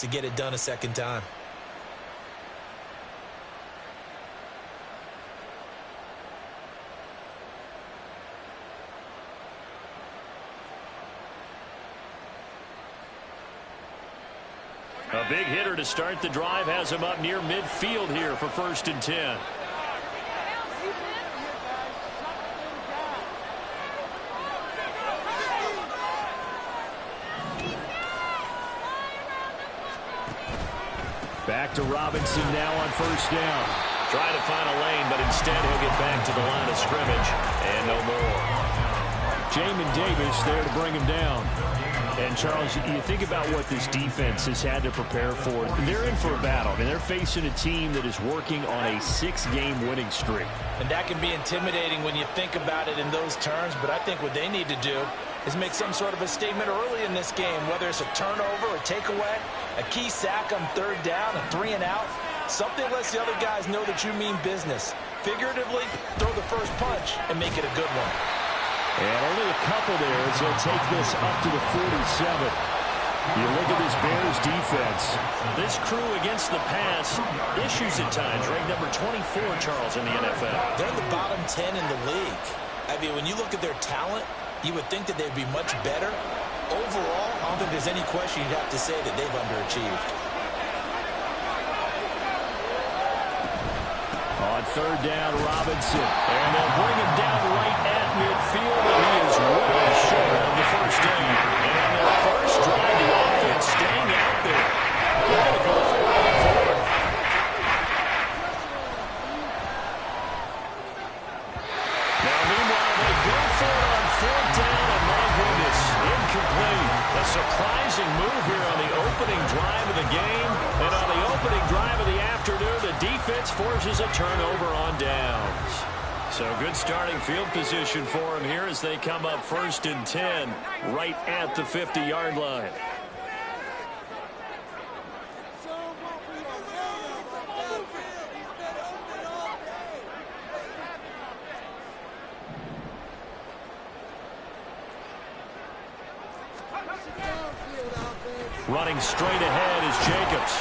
to get it done a second time. A big hitter to start the drive has him up near midfield here for 1st and 10. Back to Robinson now on 1st down. Trying to find a lane, but instead he'll get back to the line of scrimmage and no more. Jamin Davis there to bring him down. And, Charles, you think about what this defense has had to prepare for. They're in for a battle. I mean, they're facing a team that is working on a 6-game winning streak. And that can be intimidating when you think about it in those terms, but I think what they need to do is make some sort of a statement early in this game, whether it's a turnover, a takeaway, a key sack on 3rd down, a 3-and-out. Something lets the other guys know that you mean business. Figuratively, throw the first punch and make it a good one. And only a couple there as they'll take this up to the 47. You look at this Bears defense. This crew against the pass, issues at times. Ranked number 24, Charles, in the NFL. They're in the bottom 10 in the league. I mean, when you look at their talent, you would think that they'd be much better. Overall, I don't think there's any question you'd have to say that they've underachieved. On 3rd down, Robinson. And they'll bring him down right at midfield, and he is way short of the 1st down. And on their first drive, the offense staying out there. They're going to go for it on 4th. Now, meanwhile, they go for it on 4th down, and my goodness, incomplete. A surprising move here on the opening drive of the game. And on the opening drive of the afternoon, the defense forces a turnover on downs. So good starting field position for them here as they come up 1st and 10 right at the 50-yard line. Running straight ahead is Jacobs.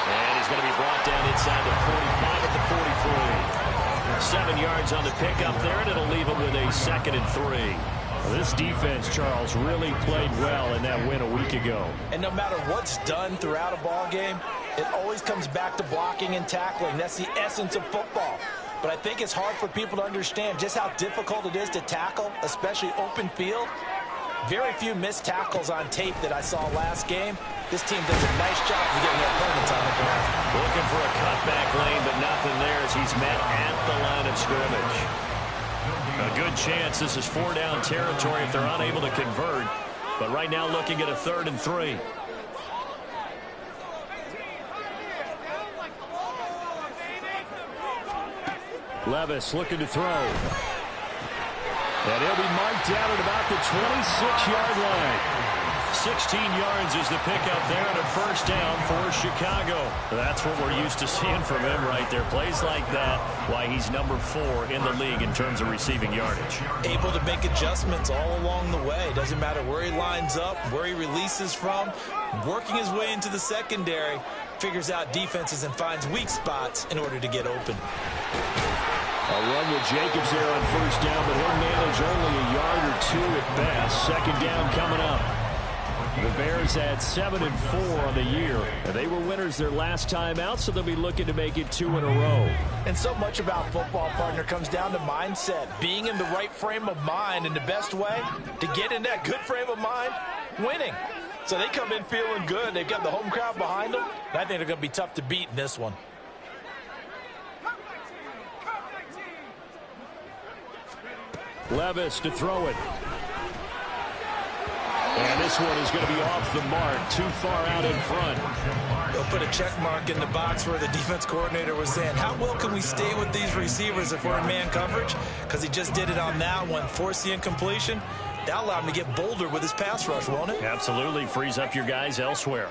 And he's going to be brought down inside the 45 at the 43. 7 yards on the pickup there, and it'll leave him with a 2nd and 3. Well, this defense, Charles, really played well in that win a week ago. And no matter what's done throughout a ball game, it always comes back to blocking and tackling. That's the essence of football. But I think it's hard for people to understand just how difficult it is to tackle, especially open field. Very few missed tackles on tape that I saw last game. This team does a nice job of getting their opponents on the ground. Looking for a cutback lane, but nothing there as he's met at the line of scrimmage. A good chance this is 4-down territory if they're unable to convert. But right now looking at a 3rd and 3. Levis looking to throw. And he'll be marked down at about the 26-yard line. 16 yards is the pickup there on a 1st down for Chicago. That's what we're used to seeing from him right there. Plays like that, why he's number 4 in the league in terms of receiving yardage. Able to make adjustments all along the way. Doesn't matter where he lines up, where he releases from. Working his way into the secondary, figures out defenses and finds weak spots in order to get open. A run with Jacobs there on 1st down, but he'll manage only a yard or 2 at best. 2nd down coming up. The Bears had 7 and 4 on the year. They were winners their last time out, so they'll be looking to make it 2 in a row. And so much about football, partner, comes down to mindset. Being in the right frame of mind, and the best way to get in that good frame of mind, winning. So they come in feeling good. They've got the home crowd behind them. And I think they're going to be tough to beat in this one. Levis to throw it. And this one is going to be off the mark, too far out in front. They'll put a check mark in the box where the defense coordinator was saying, how well can we stay with these receivers if we're in man coverage? Because he just did it on that one, forced the incompletion. That'll allow him to get bolder with his pass rush, won't it? Absolutely, frees up your guys elsewhere.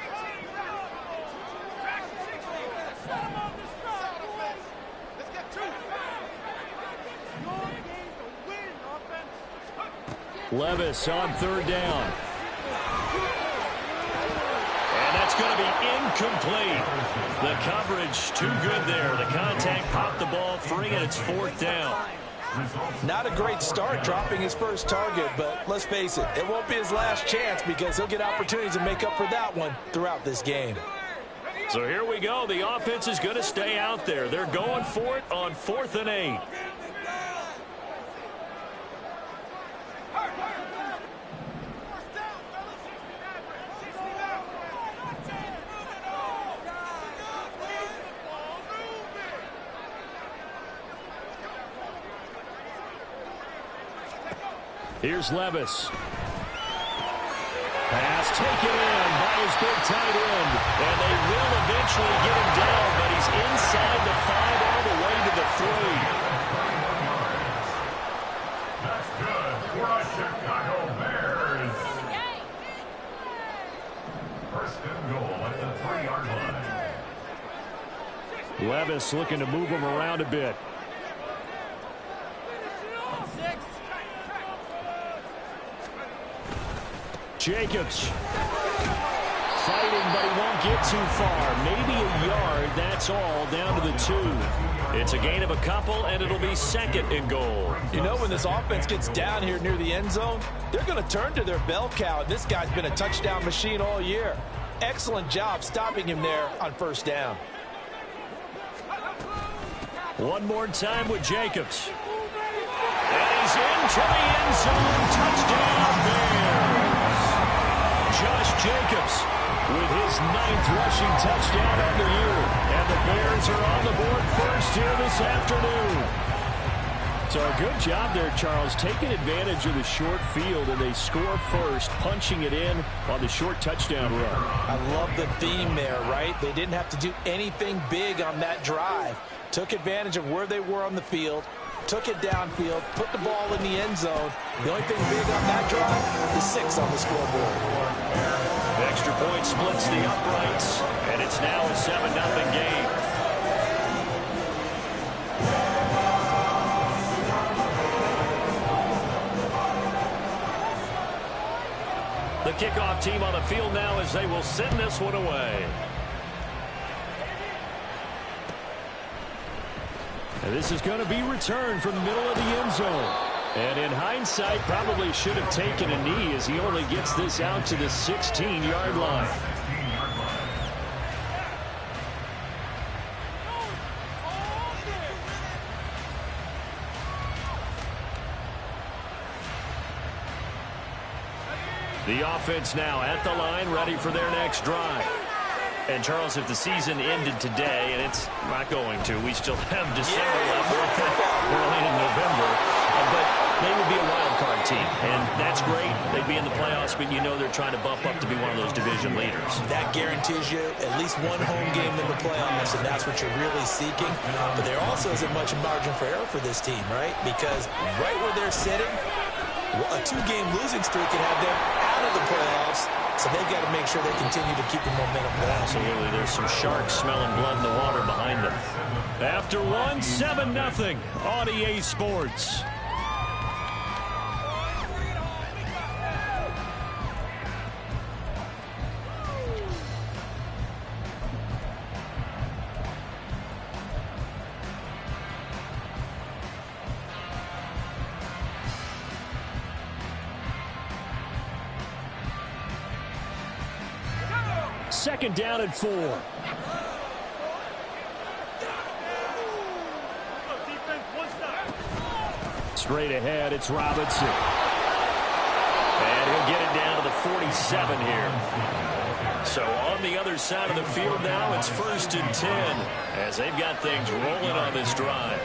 Levis on 3rd down. And that's going to be incomplete. The coverage too good there. The contact popped the ball free, and it's 4th down. Not a great start dropping his first target, but let's face it, it won't be his last chance because he'll get opportunities to make up for that one throughout this game. So here we go. The offense is going to stay out there. They're going for it on 4th and 8. Here's Levis. Pass taken in by his big tight end. And they will eventually get him down, but he's inside the 5 all the way to the 3. That's good for the Chicago Bears. First and goal at the 3-yard line. Levis looking to move him around a bit. Jacobs fighting, but he won't get too far. Maybe a yard, that's all, down to the 2. It's a gain of a couple, and it'll be 2nd and goal. You know, when this offense gets down here near the end zone, they're going to turn to their bell cow. This guy's been a touchdown machine all year. Excellent job stopping him there on 1st down. One more time with Jacobs. And he's into the end zone. Touchdown, Bears. Josh Jacobs with his 9th rushing touchdown on the year. And the Bears are on the board first here this afternoon. So a good job there, Charles, taking advantage of the short field, and they score first, punching it in on the short touchdown run. I love the theme there, right? They didn't have to do anything big on that drive. Took advantage of where they were on the field, took it downfield, put the ball in the end zone. The only thing big on that drive is 6 on the scoreboard. The extra point splits the uprights, and it's now a 7-0 game. The kickoff team on the field now as they will send this one away. And this is going to be returned from the middle of the end zone. And in hindsight, probably should have taken a knee as he only gets this out to the 16-yard line. The offense now at the line, ready for their next drive. And, Charles, if the season ended today, and it's not going to, we still have December left. We're only in November. But they would be a wild card team, and that's great. They'd be in the playoffs, but you know they're trying to bump up to be one of those division leaders. That guarantees you at least one home game in the playoffs, and that's what you're really seeking. But there also isn't much margin for error for this team, right? Because right where they're sitting, a 2-game losing streak can have them out of the playoffs. So they've got to make sure they continue to keep the momentum going. Absolutely. There's some sharks smelling blood in the water behind them. After 7-0 on EA Sports. Second down and 4. Straight ahead, it's Robinson. And he'll get it down to the 47 here. So on the other side of the field now, it's 1st and 10 as they've got things rolling on this drive.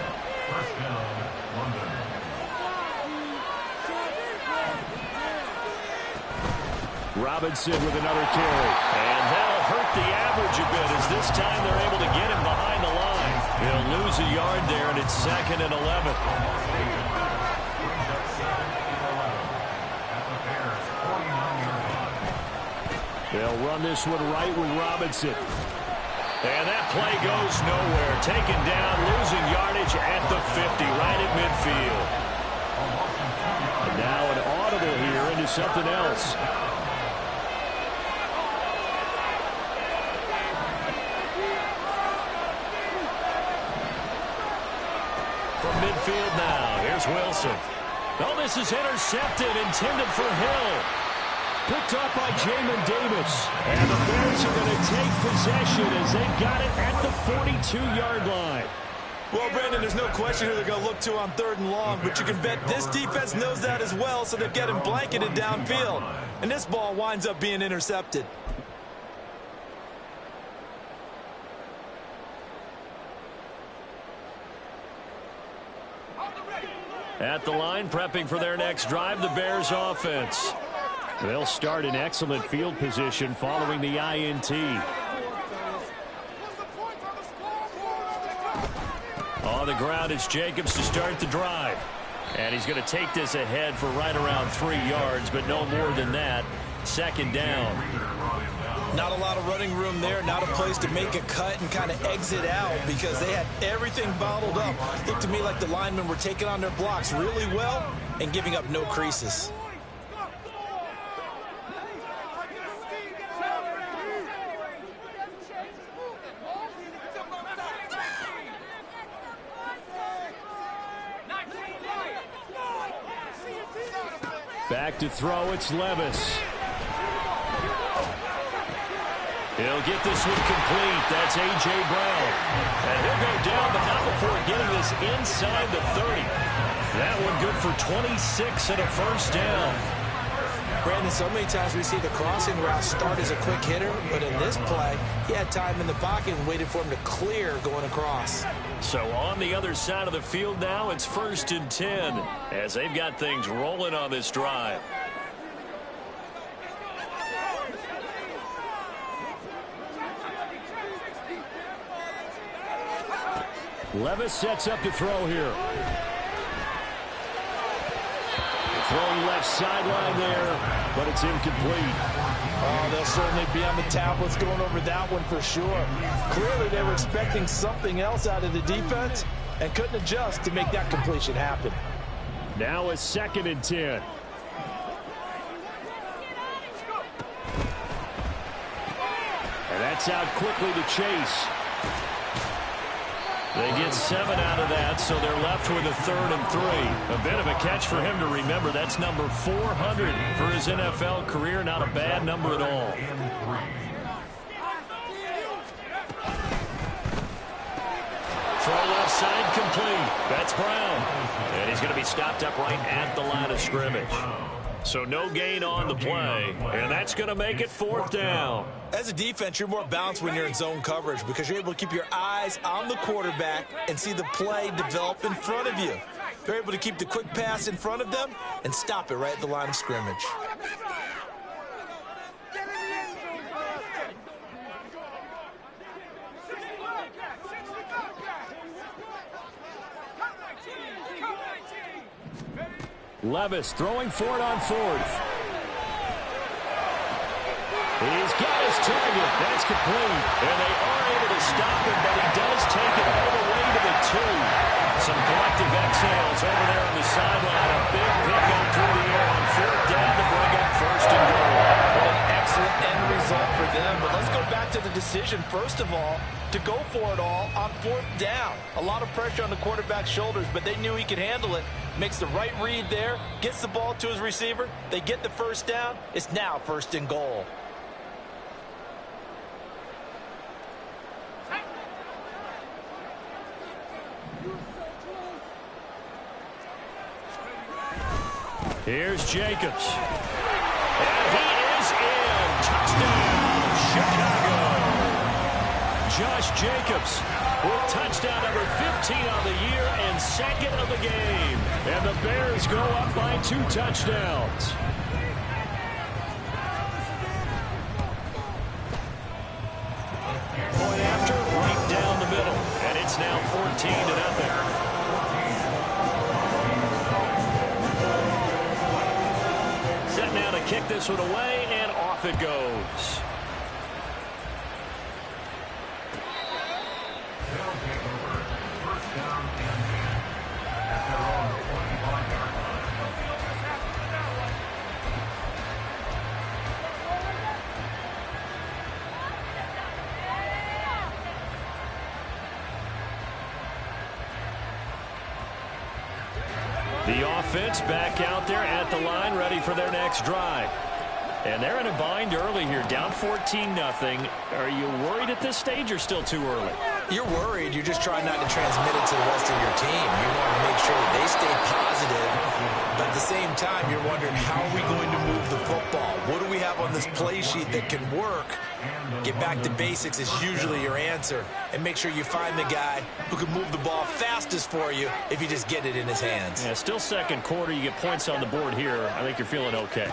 Robinson with another carry. And that'll hurt the average a bit as this time they're able to get him behind the line. He'll lose a yard there, and it's 2nd and 11. They'll run this one right with Robinson. And that play goes nowhere. Taken down, losing yardage at the 50, right at midfield. And now an audible here into something else. field now. Here's Wilson. Oh, this is intercepted, intended for Hill. Picked up by Jamin Davis. And the Bears are going to take possession as they've got it at the 42-yard line. Well, Brandon, there's no question who they're going to look to on 3rd and long, but you can bet this defense knows that as well, so they're getting blanketed downfield. And this ball winds up being intercepted. At the line, prepping for their next drive, the Bears offense. They'll start in excellent field position following the INT. On the ground, it's Jacobs to start the drive. And he's going to take this ahead for right around 3 yards, but no more than that. 2nd down. Not a lot of running room there, not a place to make a cut and kind of exit out because they had everything bottled up. Looked to me like the linemen were taking on their blocks really well and giving up no creases. Back to throw, it's Levis. He'll get this one complete. That's A.J. Brown. And he'll go down, but not before getting this inside the 30. That one good for 26 and a 1st down. Brandon, so many times we see the crossing route start as a quick hitter, but in this play, he had time in the pocket and waited for him to clear going across. So on the other side of the field now, it's 1st and 10 as they've got things rolling on this drive. Levis sets up to throw here. Throwing left sideline there, but it's incomplete. Oh, they'll certainly be on the tablets going over that one for sure. Clearly they were expecting something else out of the defense and couldn't adjust to make that completion happen. Now a 2nd and 10. And that's out quickly to Chase. They get 7 out of that, so they're left with a 3rd and 3. A bit of a catch for him to remember. That's number 400 for his NFL career. Not a bad number at all. Throw left side complete. That's Brown. And he's going to be stopped up right at the line of scrimmage. So no gain on the play, and that's going to make it 4th down. As a defense, you're more balanced when you're in zone coverage because you're able to keep your eyes on the quarterback and see the play develop in front of you. They're able to keep the quick pass in front of them and stop it right at the line of scrimmage. Levis throwing for it on 4th. He's got his target. That's complete. And they are able to stop him, but he does take it all the way to the 2. Some collective exhales over there on the sideline. A big pickup through the air on 4th down to bring up 1st and goal. What an excellent end result for them. But let's go back to the decision, first of all, to go for it all on 4th down. A lot of pressure on the quarterback's shoulders, but they knew he could handle it. Makes the right read there, gets the ball to his receiver. They get the 1st down. It's now 1st and goal. Here's Jacobs. And he is in. Touchdown, Chicago. Josh Jacobs with touchdown number 15 on the year and 2nd of the game. And the Bears go up by 2 touchdowns. Point after, right down the middle. And it's now 14-0. Set now to kick this one away, and off it goes. The offense back out there at the line, ready for their next drive. And they're in a bind early here, down 14-0. Are you worried at this stage or still too early? You're worried. You're just trying not to transmit it to the rest of your team. You want to make sure that they stay positive. But at the same time, you're wondering, how are we going to move the football? What do we have on this play sheet that can work? Get back to basics is usually your answer. And make sure you find the guy who can move the ball fastest for you if you just get it in his hands. Yeah, still second quarter. You get points on the board here. I think you're feeling okay.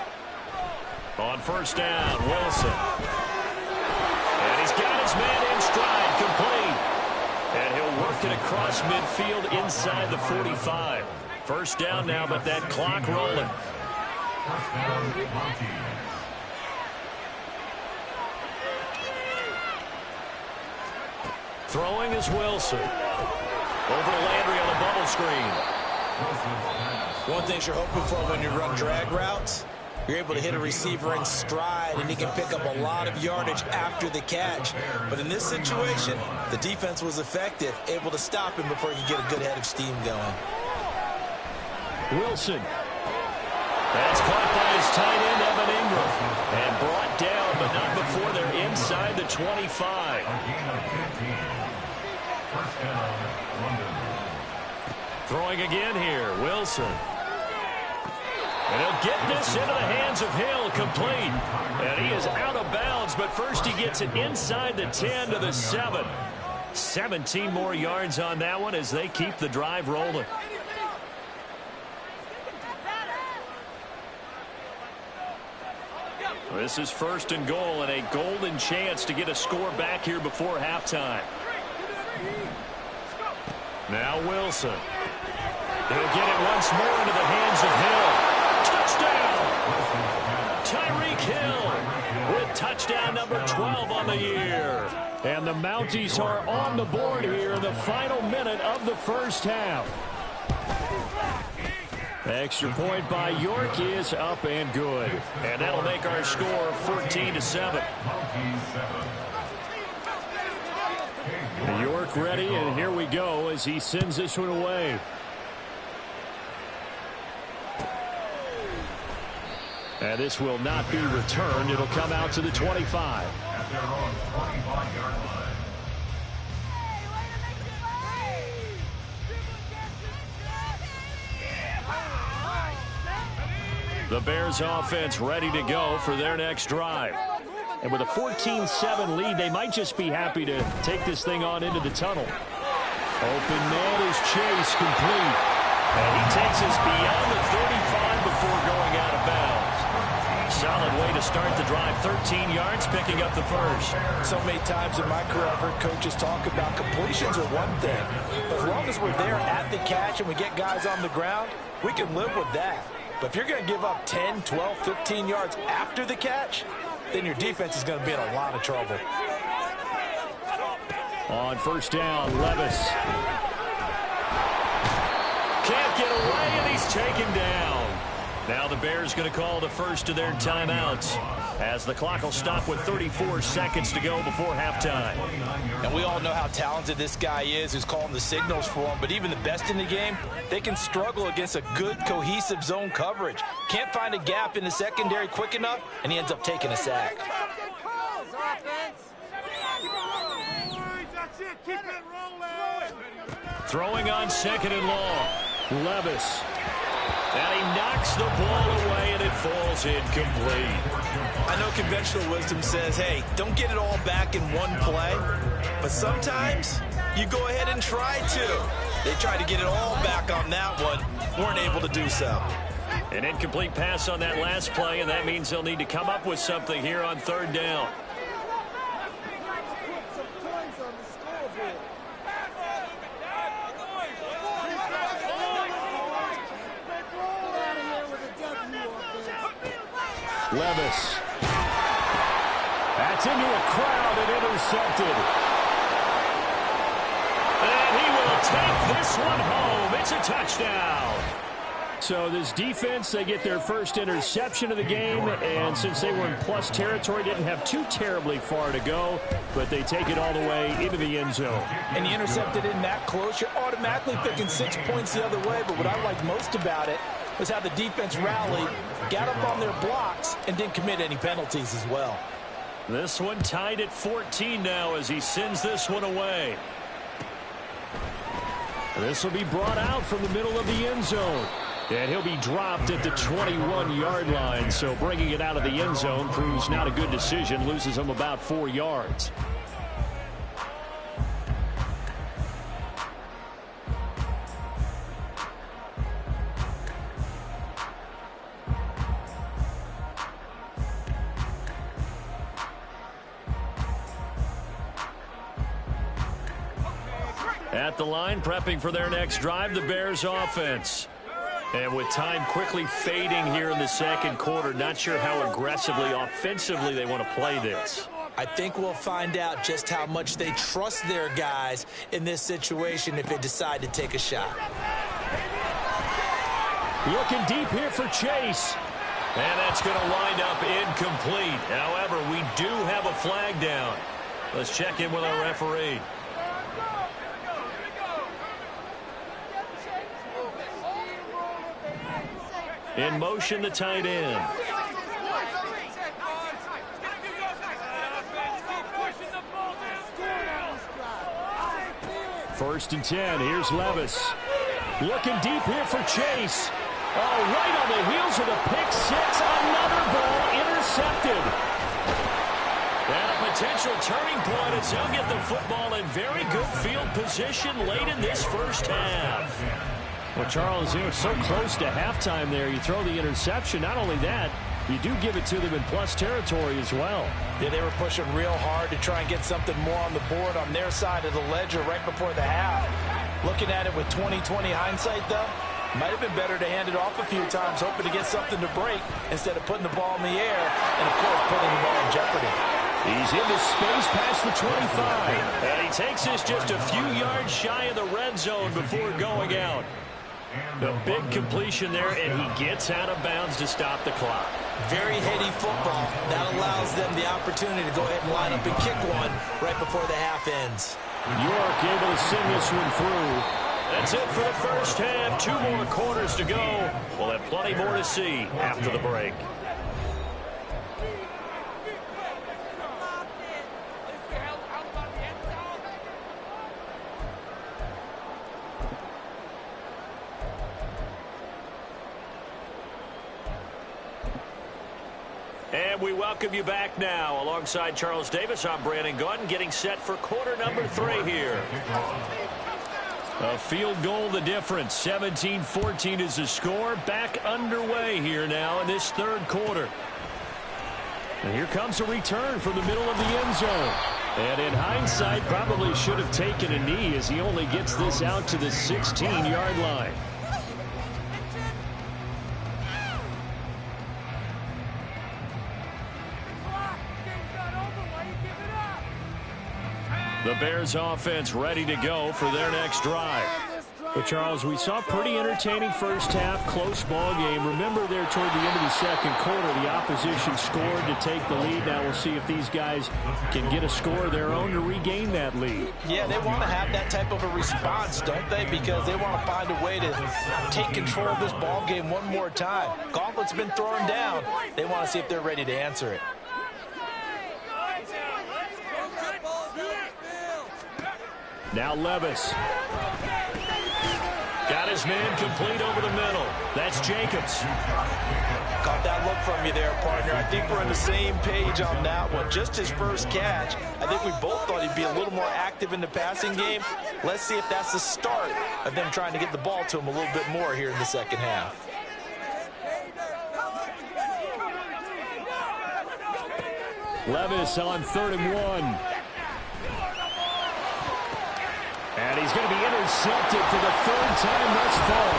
On first down, Wilson. And he's got his man in stride, complete. And he'll work it across midfield inside the 45. First down now, but that clock rolling. Throwing is Wilson. Over to Landry on the bubble screen. One thing you're hoping for when you run drag routes, you're able to hit a receiver in stride, and he can pick up a lot of yardage after the catch. But in this situation, the defense was effective, able to stop him before he could get a good head of steam going. Wilson. That's caught by his tight end, Evan Ingram. And brought down, but not before they're inside the 25. Throwing again here, Wilson. And he'll get this into the hands of Hill, complete. And he is out of bounds, but first he gets it inside the 10 to the 7. 17 more yards on that one as they keep the drive rolling. This is first and goal, and a golden chance to get a score back here before halftime. Now Wilson. He'll get it once more into the hands of Hill. Touchdown! Tyreek Hill with touchdown number 12 on the year. And the Mounties are on the board here in the final minute of the first half. Extra point by York is up and good. And that'll make our score 14-7. York ready, and here we go as he sends this one away. And this will not be returned. It'll come out to the 25. At their own 25-yard line. The Bears offense ready to go for their next drive. And with a 14-7 lead, they might just be happy to take this thing on into the tunnel. Open man is Chase, complete. And he takes us beyond the 35 before going out of bounds. Solid way to start the drive. 13 yards, picking up the first. So many times in my career, I've heard coaches talk about completions are one thing. But as long as we're there at the catch and we get guys on the ground, we can live with that. But if you're going to give up 10, 12, 15 yards after the catch, then your defense is going to be in a lot of trouble. On first down, Levis. Can't get away, and he's taken down. Now the Bears going to call the first of their timeouts as the clock will stop with 34 seconds to go before halftime. And we all know how talented this guy is who's calling the signals for him, but even the best in the game, they can struggle against a good cohesive zone coverage. Can't find a gap in the secondary quick enough, and he ends up taking a sack. Throwing on second and long, Levis. And he knocks the ball away, and it falls incomplete. I know conventional wisdom says, hey, don't get it all back in one play. But sometimes you go ahead and try to. They tried to get it all back on that one. Weren't able to do so. An incomplete pass on that last play, and that means they'll need to come up with something here on third down. Levis. That's into a crowd and intercepted. And he will take this one home. It's a touchdown. So this defense, they get their first interception of the game, and since they were in plus territory, didn't have too terribly far to go, but they take it all the way into the end zone. And you intercepted in that close, you're automatically thinking 6 points the other way, but what I liked most about it was how the defense rallied, got up on their blocks, and didn't commit any penalties as well. This one tied at 14 now as he sends this one away. This will be brought out from the middle of the end zone. And he'll be dropped at the 21-yard line. So bringing it out of the end zone proves not a good decision. Loses him about 4 yards. At the line, prepping for their next drive, the Bears offense. And with time quickly fading here in the second quarter, not sure how aggressively, offensively they want to play this. I think we'll find out just how much they trust their guys in this situation if they decide to take a shot. Looking deep here for Chase. And that's going to wind up incomplete. However, we do have a flag down. Let's check in with our referee. In motion, the tight end. First and 10. Here's Levis. Looking deep here for Chase. Oh, right on the heels of the pick six. Another ball intercepted. And a potential turning point as they'll get the football in very good field position late in this first half. Well, Charles, you know, so close to halftime there. You throw the interception. Not only that, you do give it to them in plus territory as well. Yeah, they were pushing real hard to try and get something more on the board on their side of the ledger right before the half. Looking at it with 20/20 hindsight, though, might have been better to hand it off a few times, hoping to get something to break instead of putting the ball in the air and, of course, putting the ball in jeopardy. He's into space past the 25. And he takes this just a few yards shy of the red zone before going out. A big completion there, and he gets out of bounds to stop the clock. Very heady football. That allows them the opportunity to go ahead and line up and kick one right before the half ends. York able to send this one through. That's it for the first half. 2 more quarters to go. We'll have plenty more to see after the break. And we welcome you back now. Alongside Charles Davis, I'm Brandon Gordon, getting set for quarter number 3 here. A field goal, the difference. 17-14 is the score. Back underway here now in this third quarter. And here comes a return from the middle of the end zone. And in hindsight, probably should have taken a knee as he only gets this out to the 16-yard line. The Bears offense ready to go for their next drive. But, Charles, we saw a pretty entertaining first half, close ball game. Remember there toward the end of the second quarter, the opposition scored to take the lead. Now we'll see if these guys can get a score of their own to regain that lead. Yeah, they want to have that type of a response, don't they? Because they want to find a way to take control of this ball game one more time. Gauntlet's been thrown down. They want to see if they're ready to answer it. Now Levis. Got his man complete over the middle. That's Jacobs. Caught that look from you there, partner. I think we're on the same page on that one. Just his first catch. I think we both thought he'd be a little more active in the passing game. Let's see if that's the start of them trying to get the ball to him a little bit more here in the second half. Levis on 3rd and 1. And he's going to be intercepted for the 3rd time thus far.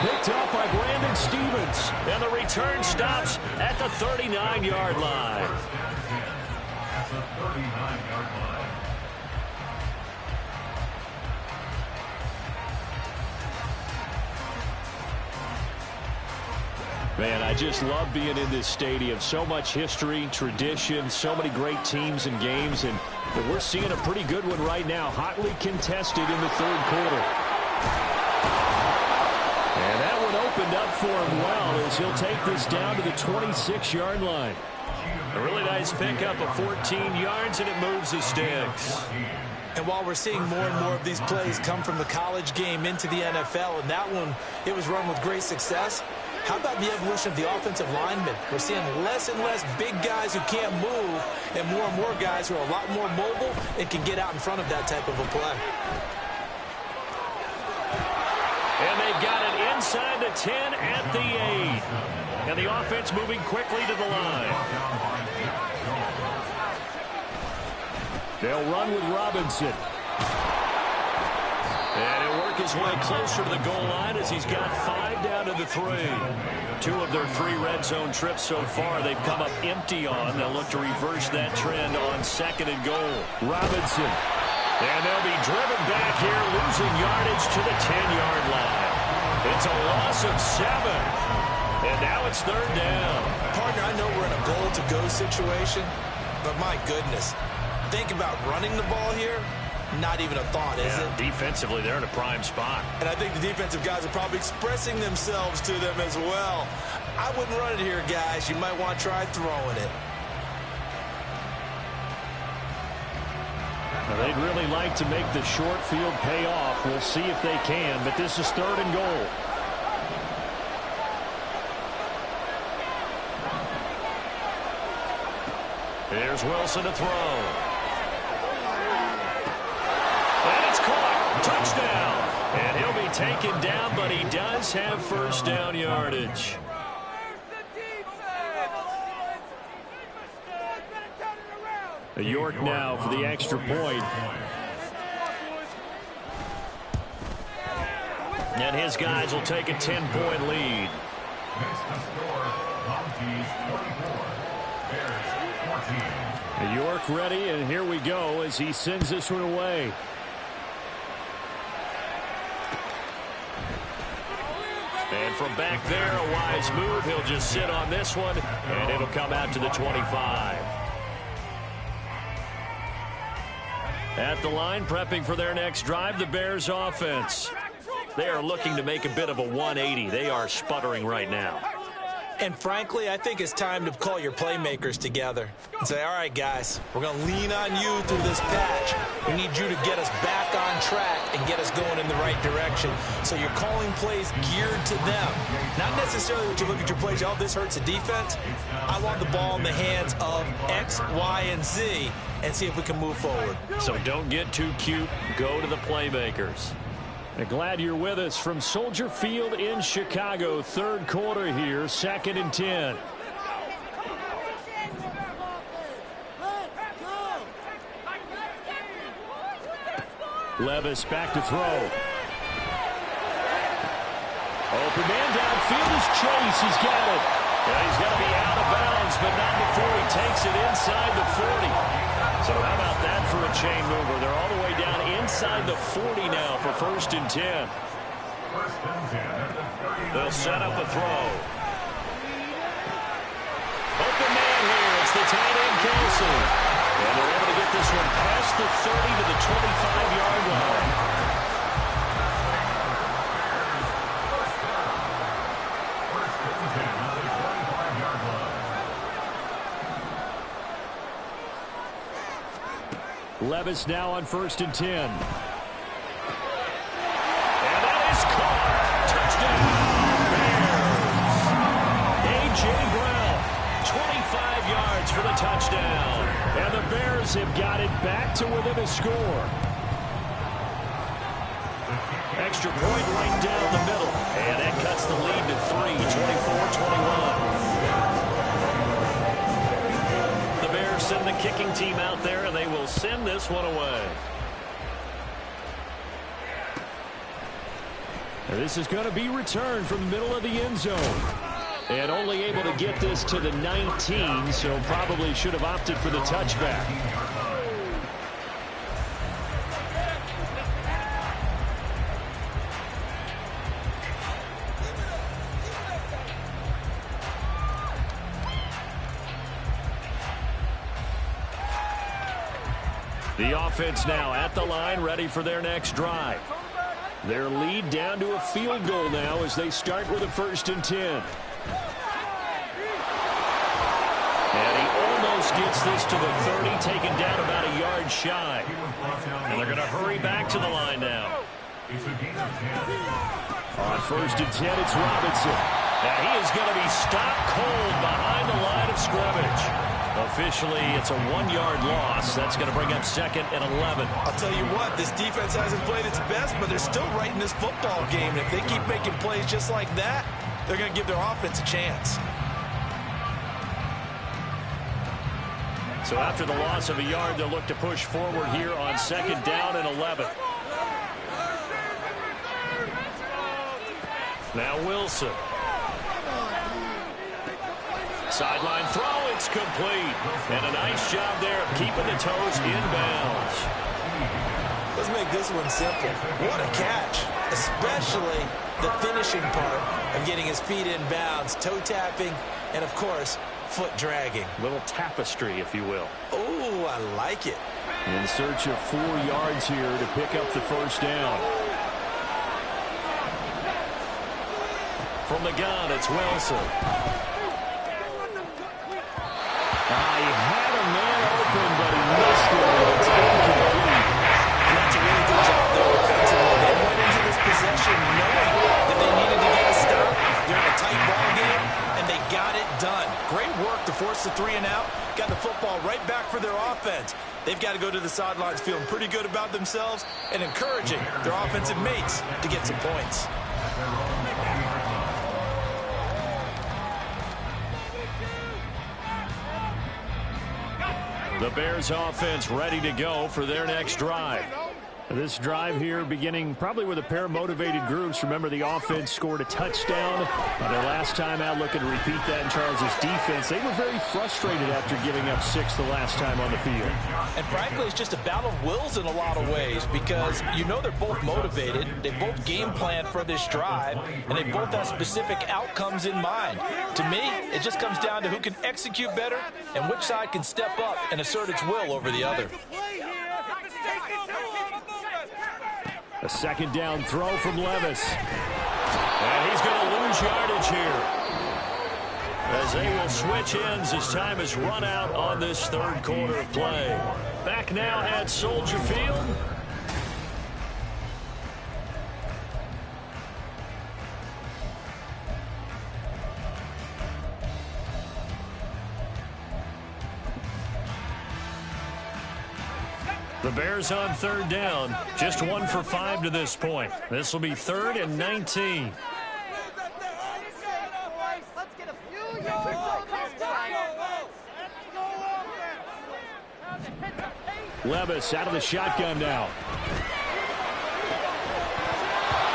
Picked up by Brandon Stevens. And the return stops at the 39-yard line. At the 39-yard line. Man, I just love being in this stadium. So much history, tradition, so many great teams and games, and we're seeing a pretty good one right now, hotly contested in the third quarter. And that one opened up for him well as he'll take this down to the 26-yard line. A really nice pickup of 14 yards, and it moves the sticks. And while we're seeing more and more of these plays come from the college game into the NFL, and that one, it was run with great success, how about the evolution of the offensive linemen? We're seeing less and less big guys who can't move and more guys who are a lot more mobile and can get out in front of that type of a play. And they've got it inside the 10 at the 8. And the offense moving quickly to the line. They'll run with Robinson. And he'll work his way closer to the goal line as he's got 5 down to the 3. 2 of their 3 red zone trips so far they've come up empty on. They'll look to reverse that trend on 2nd and goal. Robinson. And they'll be driven back here, losing yardage to the 10-yard line. It's a loss of 7. And now it's 3rd down. Partner, I know we're in a goal-to-go situation, but my goodness, think about running the ball here. Not even a thought, is it? Defensively, they're in a prime spot. And I think the defensive guys are probably expressing themselves to them as well. I wouldn't run it here, guys. You might want to try throwing it. Now, they'd really like to make the short field pay off. We'll see if they can, but this is 3rd and goal. Here's Wilson to throw. And it's caught. Touchdown. And he'll be taken down, but he does have 1st down yardage. York now for the extra point. And his guys will take a 10-point lead. York ready, and here we go as he sends this one away. And from back there, a wise move. He'll just sit on this one, and it'll come out to the 25. At the line, prepping for their next drive, the Bears offense. They are looking to make a bit of a 180. They are sputtering right now. And frankly, I think it's time to call your playmakers together and say, all right, guys, we're going to lean on you through this patch. We need you to get us back on track and get us going in the right direction. So you're calling plays geared to them. Not necessarily that you look at your plays, oh, this hurts the defense. I want the ball in the hands of X, Y, and Z and see if we can move forward. So don't get too cute. Go to the playmakers. Glad you're with us from Soldier Field in Chicago. 3rd quarter here, 2nd and 10. Levis back to throw. Open man downfield is Chase. He's got it. Yeah, he's got to be out of bounds, but not before he takes it inside the 40. So how about that for a chain mover? They're all the way down inside the 40 now for 1st and 10. They'll set up a throw. Open man here. It's the tight end, Kelsey. And they're able to get this one past the 30 to the 25-yard line. Levis now on 1st and 10. And that is caught. Touchdown, Bears. A.J. Brown, 25 yards for the touchdown. And the Bears have got it back to within a score. Extra point right down the middle. And that cuts the lead to 3, 24-21. Send the kicking team out there, and they will send this one away. Now this is going to be returned from the middle of the end zone. And only able to get this to the 19, so probably should have opted for the touchback. The offense now at the line, ready for their next drive. Their lead down to a field goal now as they start with a 1st and 10. And he almost gets this to the 30, taken down about a yard shy. And they're going to hurry back to the line now. On 1st and 10, it's Robinson. And he is going to be stopped cold behind the line of scrimmage. Officially, it's a 1-yard loss. That's going to bring up 2nd and 11. I'll tell you what, this defense hasn't played its best, but they're still right in this football game. And if they keep making plays just like that, they're going to give their offense a chance. So after the loss of a yard, they'll look to push forward here on 2nd down and 11. Now Wilson. Sideline throw, it's complete. And a nice job there of keeping the toes inbounds. Let's make this one simple. What a catch, especially the finishing part of getting his feet in bounds, toe tapping, and of course, foot dragging. Little tapestry, if you will. Oh, I like it. In search of 4 yards here to pick up the 1st down. From the gun, it's Wilson. He had a man open, but he missed it. It's incomplete. That's a really good job there offensively. They went into this possession knowing that they needed to get a stop. They're in a tight ball game, and they got it done. Great work to force the 3 and out. Got the football right back for their offense. They've got to go to the sidelines feeling pretty good about themselves and encouraging their offensive mates to get some points. The Bears offense ready to go for their next drive. This drive here beginning probably with a pair of motivated groups. Remember, the offense scored a touchdown on their last time out. Looking to repeat that in Charles' defense. They were very frustrated after giving up 6 the last time on the field. And frankly, it's just a battle of wills in a lot of ways because you know they're both motivated. They both game plan for this drive, and they both have specific outcomes in mind. To me, it just comes down to who can execute better and which side can step up and assert its will over the other. A 2nd down throw from Levis. And he's going to lose yardage here, as they will switch ends as time is run out on this 3rd quarter of play. Back now at Soldier Field. The Bears on 3rd down, just 1 for 5 to this point. This will be 3rd and 19. Levis out of the shotgun now.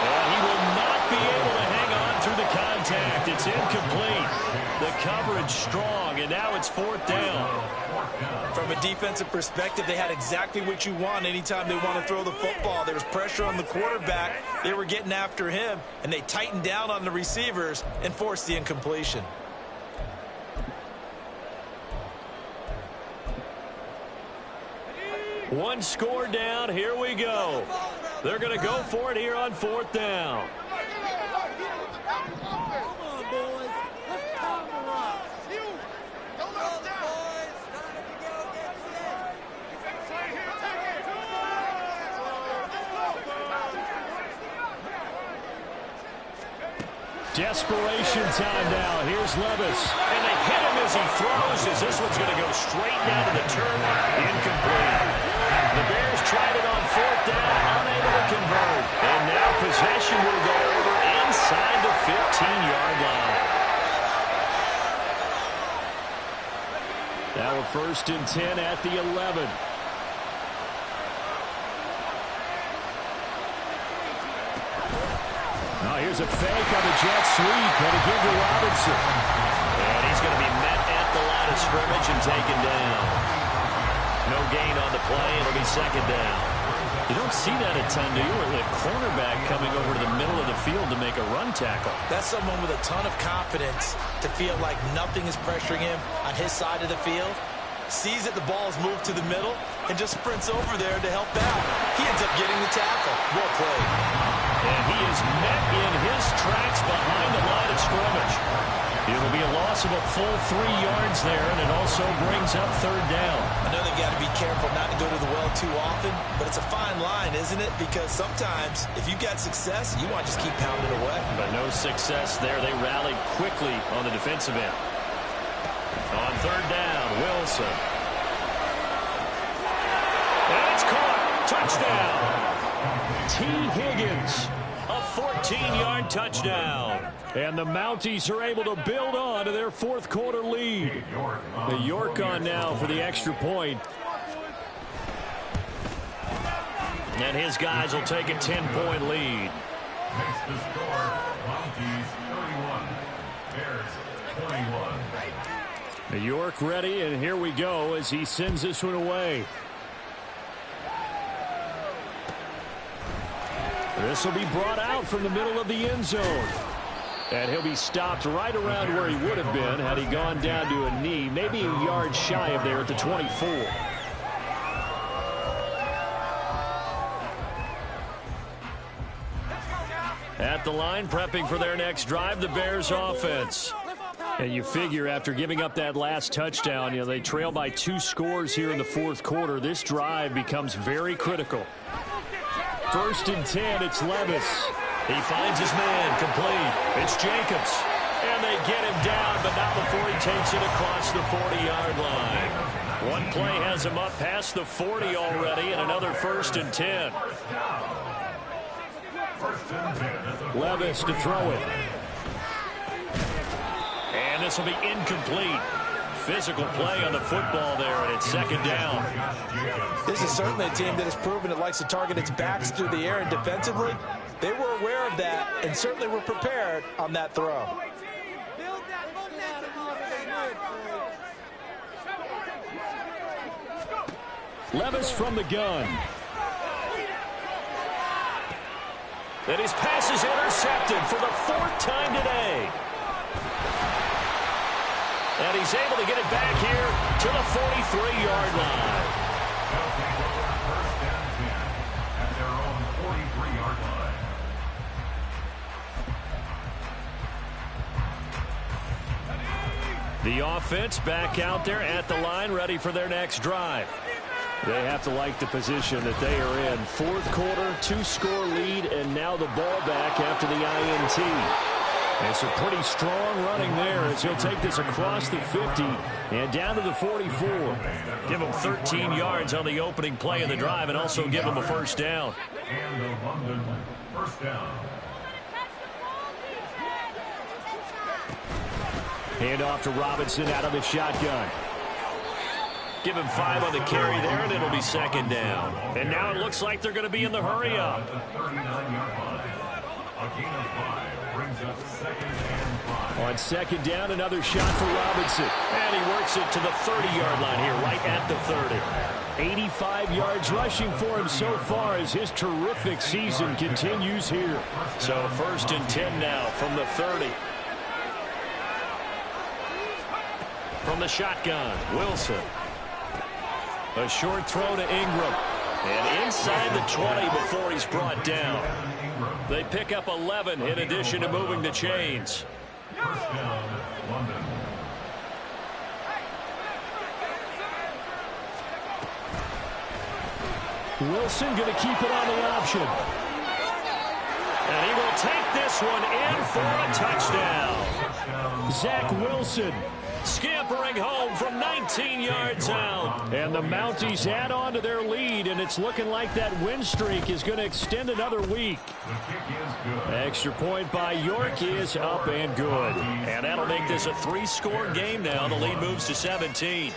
And he will not be able to hang on through the contact. It's incomplete. The coverage strong, and now it's 4th down. From a defensive perspective, they had exactly what you want anytime they want to throw the football. There was pressure on the quarterback. They were getting after him, and they tightened down on the receivers and forced the incompletion. One score down. Here we go. They're going to go for it here on 4th down. Desperation time now. Here's Levis. And they hit him as he throws, as this one's going to go straight down to the turf. Incomplete. The Bears tried it on 4th down, unable to convert. And now possession will go over inside the 15-yard line. Now a 1st and 10 at the 11. Now here's a fake on the jet sweep. Going to give to Robinson. And he's going to be met at the line of scrimmage and taken down. No gain on the play. It'll be 2nd down. You don't see that a ton, do you? Or the cornerback coming over to the middle of the field to make a run tackle. That's someone with a ton of confidence to feel like nothing is pressuring him on his side of the field. sees that the ball is moved to the middle, and just sprints over there to help out. He ends up getting the tackle. Well played. And he is met in his tracks behind the line of scrimmage. It'll be a loss of a full 3 yards there, and it also brings up third down. I know they've got to be careful not to go to the well too often, but it's a fine line, isn't it? Because sometimes, if you've got success, you want to just keep pounding away. But no success there. They rallied quickly on the defensive end. On third down, Wilson. And it's caught. Touchdown. T. Higgins. A 14-yard touchdown. And the Mounties are able to build on to their fourth quarter lead. The York on now for the extra point. And his guys will take a 10-point lead. Makes the score Mounties 31, Bears 21. The York ready, and here we go as he sends this one away. This will be brought out from the middle of the end zone. And he'll be stopped right around where he would have been had he gone down to a knee, maybe a yard shy of there at the 24. At the line, prepping for their next drive, the Bears offense. And you figure after giving up that last touchdown, they trail by 2 scores here in the fourth quarter. This drive becomes very critical. 1st and 10, it's Levis. He finds his man, complete. It's Jacobs. And they get him down, but not before he takes it across the 40-yard line. One play has him up past the 40 already, and another 1st and 10. Levis to throw it. And this will be incomplete. Physical play on the football there, and it's 2nd down. This is certainly a team that has proven it likes to target its backs through the air, and defensively, they were aware of that and certainly were prepared on that throw. Levis from the gun. And his pass is intercepted for the 4th time today. And he's able to get it back here to the 43-yard line. First and 10 at their own 43-yard line. The offense back out there at the line, ready for their next drive. They have to like the position that they are in. 4th quarter, 2-score lead, and now the ball back after the INT. It's a pretty strong running there as he'll take this across the 50 and down to the 44. Give him 13 yards on the opening play of the drive and also give him a 1st down. And the London 1st down. Hand off to Robinson out of the shotgun. Give him 5 on the carry there, and it'll be 2nd down. And now it looks like they're going to be in the hurry up. At the 39-yard line. A gain of 5 brings up 2nd and 5. On 2nd down, another shot for Robinson. And he works it to the 30-yard line here, right at the 30. 85 yards rushing for him so far as his terrific season continues here. So 1st and 10 now from the 30. From the shotgun, Wilson. A short throw to Ingram. And inside the 20 before he's brought down. They pick up 11 in addition to moving the chains. 1st down, London. Wilson going to keep it on the option. And he will take this one in for a touchdown. Zach Wilson scampering home from 19 yards out. And the Mounties add on to their lead, and it's looking like that win streak is going to extend another week. The kick is good. Extra point by York is up and good. And that'll make this a 3-score game now. The lead moves to 17.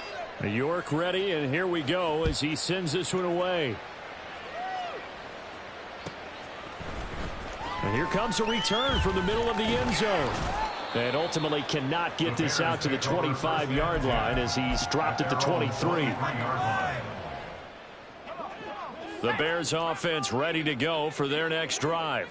York ready, and here we go as he sends this one away. And here comes a return from the middle of the end zone. And ultimately cannot get this out to the 25-yard line as he's dropped at the 23. The Bears offense ready to go for their next drive.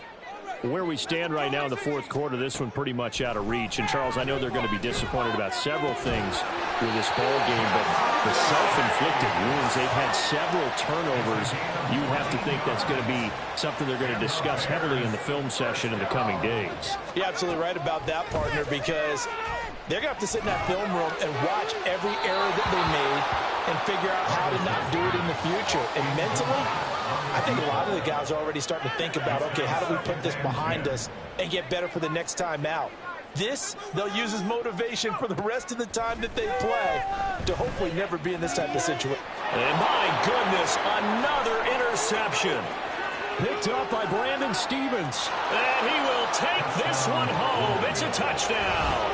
Where we stand right now in the 4th quarter, this one pretty much out of reach. And, Charles, I know they're going to be disappointed about several things with this ball game, but the self-inflicted wounds, they've had several turnovers. You would have to think that's going to be something they're going to discuss heavily in the film session in the coming days. You're absolutely right about that, partner, because they're going to have to sit in that film room and watch every error that they made and figure out how to not do it in the future. And mentally, I think a lot of the guys are already starting to think about, okay, how do we put this behind us and get better for the next time out? This, they'll use as motivation for the rest of the time that they play to hopefully never be in this type of situation. And my goodness, another interception. Picked up by Brandon Stevens. And he will take this one home. It's a touchdown.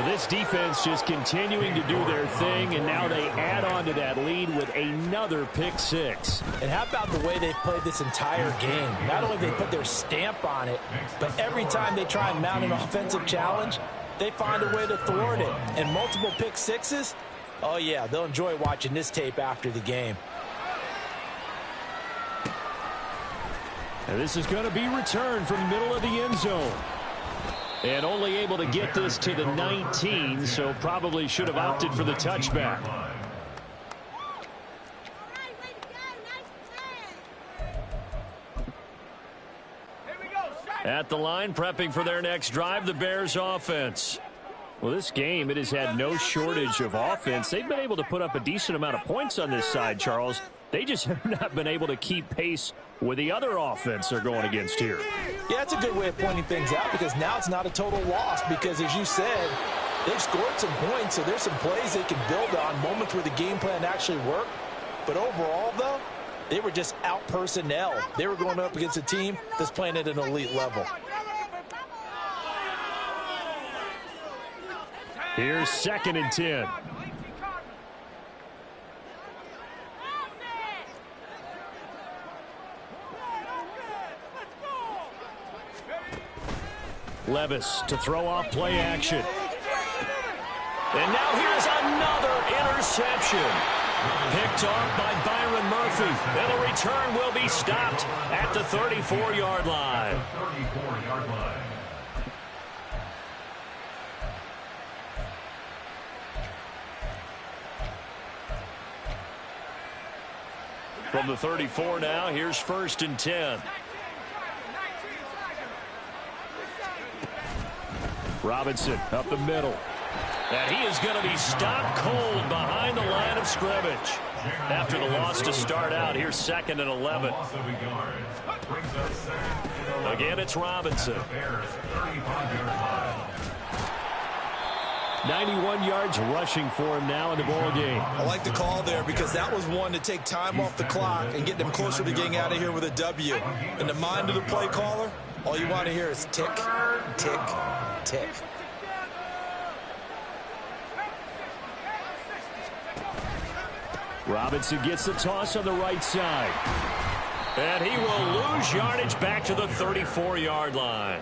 This defense just continuing to do their thing, and now they add on to that lead with another pick six. And how about the way they've played this entire game? Not only do they put their stamp on it, but every time they try and mount an offensive challenge, they find a way to thwart it. And multiple pick sixes, oh yeah, they'll enjoy watching this tape after the game. And this is going to be returned from the middle of the end zone. And only able to get this to the 19, so probably should have opted for the touchback. At the line, prepping for their next drive, the Bears offense. Well, this game, it has had no shortage of offense. They've been able to put up a decent amount of points on this side, Charles. They just have not been able to keep pace with the other offense they're going against here. Yeah, that's a good way of pointing things out, because now it's not a total loss, because as you said, they've scored some points, so there's some plays they can build on, moments where the game plan actually worked. But overall, though, they were just out personnel. They were going up against a team that's playing at an elite level. Here's 2nd and 10. Levis to throw off play action. And now here's another interception. Picked off by Byron Murphy. And the return will be stopped at the 34-yard line. From the 34 now, here's 1st and 10. Robinson up the middle. And he is going to be stopped cold behind the line of scrimmage. After the loss to start out, here's 2nd and 11. Again, it's Robinson. 91 yards rushing for him now in the ball game. I like the call there, because that was one to take time off the clock and get them closer to getting out of here with a W. In the mind of the play caller, all you want to hear is tick, tick, tick. Robinson gets the toss on the right side. And he will lose yardage back to the 34-yard line.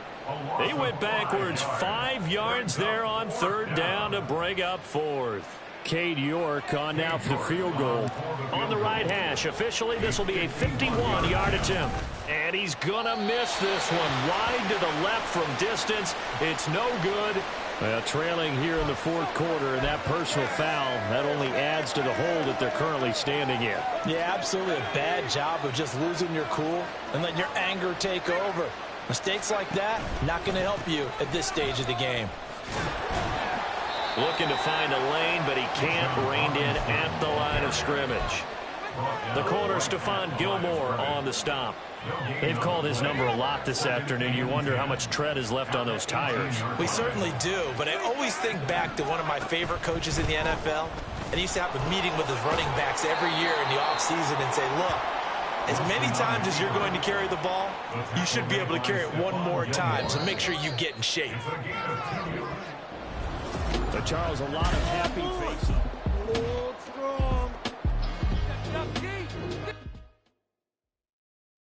They went backwards 5 yards there on 3rd down to bring up 4th. Cade York on now for the field goal. On the right hash, officially this will be a 51-yard attempt. And he's going to miss this one. Wide to the left from distance. It's no good. Well, trailing here in the 4th quarter, and that personal foul, that only adds to the hole that they're currently standing in. Yeah, absolutely a bad job of just losing your cool and letting your anger take over. Mistakes like that, not going to help you at this stage of the game. Looking to find a lane, but he can't, reined in at the line of scrimmage. The corner, Stephon Gilmore on the stop. They've called his number a lot this afternoon. You wonder how much tread is left on those tires. We certainly do, but I always think back to one of my favorite coaches in the NFL, and he used to have a meeting with his running backs every year in the offseason and say, look, as many times as you're going to carry the ball, you should be able to carry it one more time, so make sure you get in shape. But Charles, a lot of happy faces.